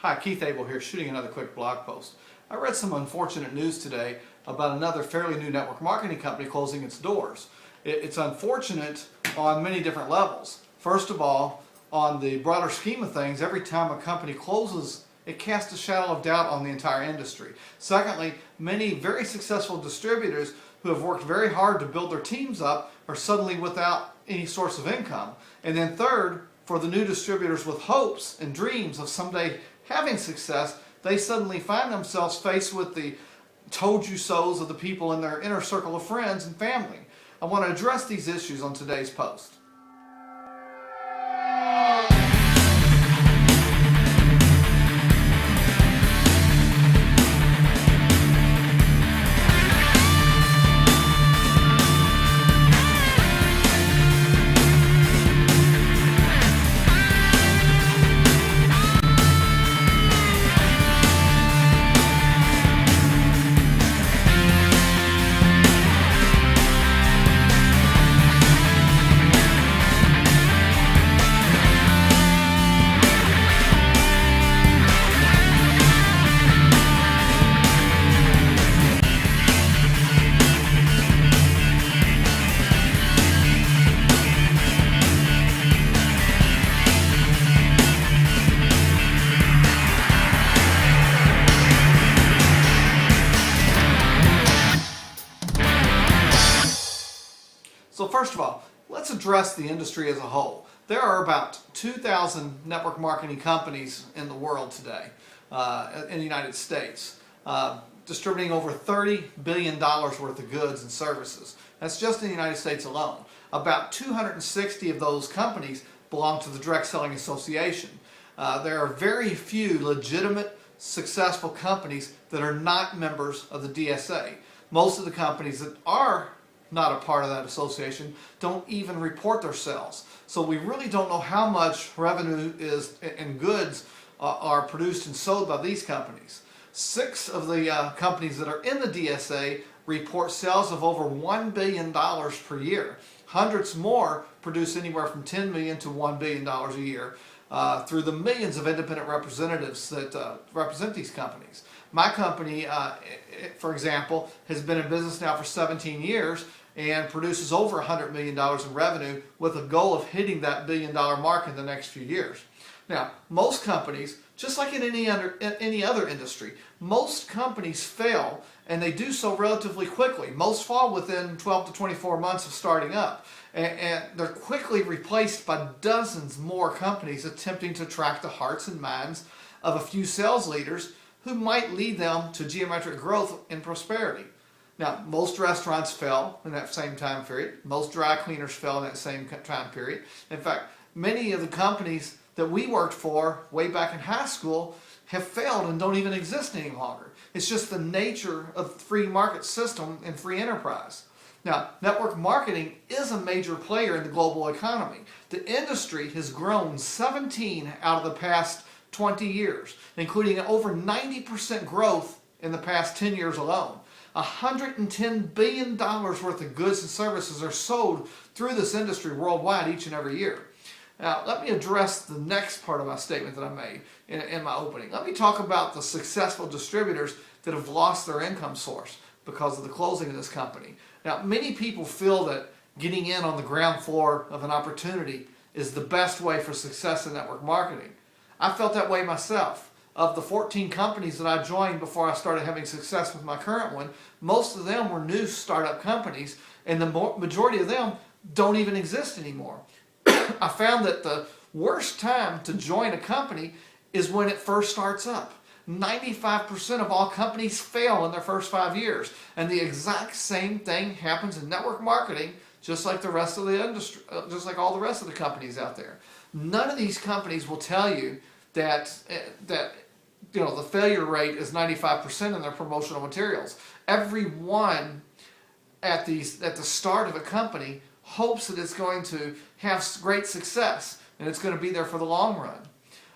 Hi, Keith Abell here, shooting another quick blog post. I read some unfortunate news today about another fairly new network marketing company closing its doors. It's unfortunate on many different levels. First of all, on the broader scheme of things, every time a company closes, it casts a shadow of doubt on the entire industry. Secondly, many very successful distributors who have worked very hard to build their teams up are suddenly without any source of income. And then third, for the new distributors with hopes and dreams of someday having success, they suddenly find themselves faced with the told you so's of the people in their inner circle of friends and family. I want to address these issues on today's post. So first of all, let's address the industry as a whole. There are about 2,000 network marketing companies in the world today, in the United States, distributing over $30 billion worth of goods and services. That's just in the United States alone. About 260 of those companies belong to the Direct Selling Association. There are very few legitimate, successful companies that are not members of the DSA. Most of the companies that are not a part of that association don't even report their sales. So we really don't know how much revenue is and goods are produced and sold by these companies. 6 of the companies that are in the DSA report sales of over $1 billion per year. Hundreds more produce anywhere from $10 million to $1 billion a year through the millions of independent representatives that represent these companies. My company, for example, has been in business now for 17 years and produces over $100 million in revenue with a goal of hitting that $1 billion mark in the next few years. Now, most companies, just like in any other industry, most companies fail, and they do so relatively quickly. Most fall within 12 to 24 months of starting up, and they're quickly replaced by dozens more companies attempting to attract the hearts and minds of a few sales leaders who might lead them to geometric growth and prosperity. Now, most restaurants fail in that same time period. Most dry cleaners fail in that same time period. In fact, many of the companies that we worked for way back in high school have failed and don't even exist any longer. It's just the nature of the free market system and free enterprise. Now, network marketing is a major player in the global economy. The industry has grown 17 out of the past 20 years, including over 90% growth in the past 10 years alone. $110 billion worth of goods and services are sold through this industry worldwide each and every year. Now, let me address the next part of my statement that I made in my opening. Let me talk about the successful distributors that have lost their income source because of the closing of this company. Now, many people feel that getting in on the ground floor of an opportunity is the best way for success in network marketing. I felt that way myself. Of the 14 companies that I joined before I started having success with my current one, most of them were new startup companies, and the majority of them don't even exist anymore. I found that the worst time to join a company is when it first starts up. 95% of all companies fail in their first 5 years, and the exact same thing happens in network marketing, just like the rest of the industry, just like all the rest of the companies out there. None of these companies will tell you that the failure rate is 95% in their promotional materials. Everyone at the start of a company hopes that it's going to have great success and it's going to be there for the long run.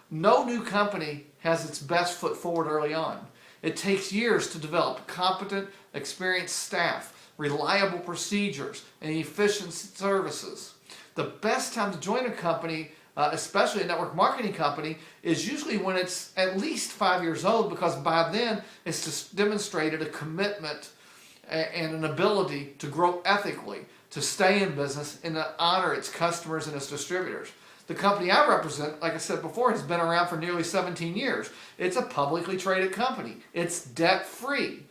No new company has its best foot forward early on. It takes years to develop competent, experienced staff, reliable procedures, and efficient services. The best time to join a company especially a network marketing company, is usually when it's at least 5 years old, because by then it's just demonstrated a commitment and an ability to grow ethically, to stay in business and to honor its customers and its distributors. The company I represent, like I said before, has been around for nearly 17 years. It's a publicly traded company. It's debt-free.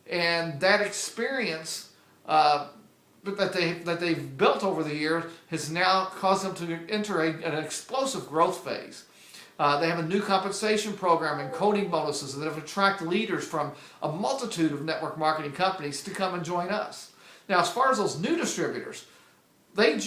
And that experience that they've built over the years has now caused them to enter an explosive growth phase. They have a new compensation program and coding bonuses that have attracted leaders from a multitude of network marketing companies to come and join us. Now, as far as those new distributors, they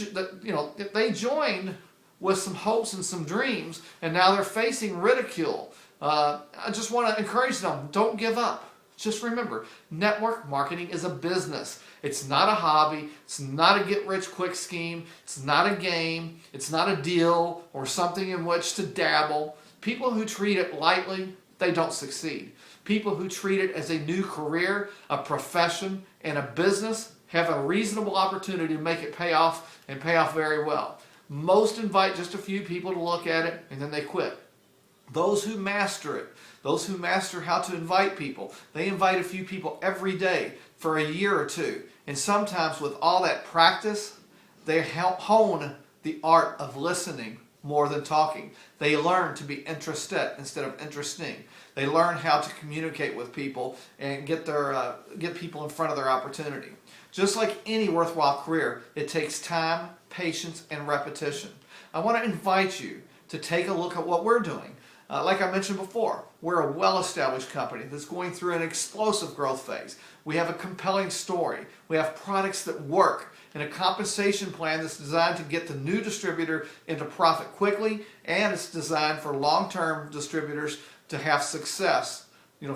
joined with some hopes and some dreams, and now they're facing ridicule. I just want to encourage them, don't give up. Just remember, network marketing is a business. It's not a hobby. It's not a get-rich-quick scheme. It's not a game. It's not a deal or something in which to dabble. People who treat it lightly, they don't succeed. People who treat it as a new career, a profession, and a business have a reasonable opportunity to make it pay off, and pay off very well. Most invite just a few people to look at it, and then they quit. Those who master it, those who master how to invite people, they invite a few people every day for a year or two. And sometimes with all that practice, they hone the art of listening more than talking. They learn to be interested instead of interesting. They learn how to communicate with people and get people in front of their opportunity. Just like any worthwhile career, it takes time, patience, and repetition. I want to invite you to take a look at what we're doing. Like I mentioned before, we're a well-established company that's going through an explosive growth phase. We have a compelling story. We have products that work, and a compensation plan that's designed to get the new distributor into profit quickly, and it's designed for long-term distributors to have success,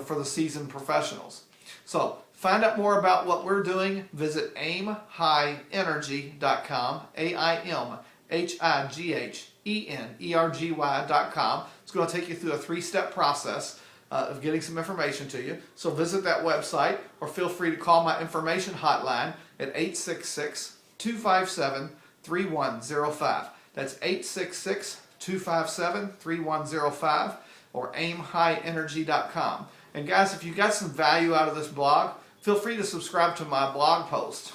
for the seasoned professionals. So find out more about what we're doing. Visit aimhighenergy.com, aimhighenergy.com. It's going to take you through a 3-step process of getting some information to you. So visit that website, or feel free to call my information hotline at 866-257-3105. That's 866-257-3105, or aimhighenergy.com. And guys, if you got some value out of this blog, feel free to subscribe to my blog post.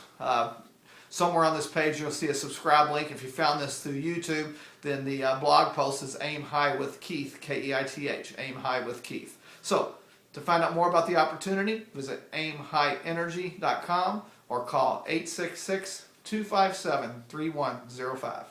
Somewhere on this page you'll see a subscribe link. If you found this through YouTube, then the blog post is Aim High with Keith, Keith, Aim High with Keith. So, to find out more about the opportunity, visit aimhighenergy.com or call 866-257-3105.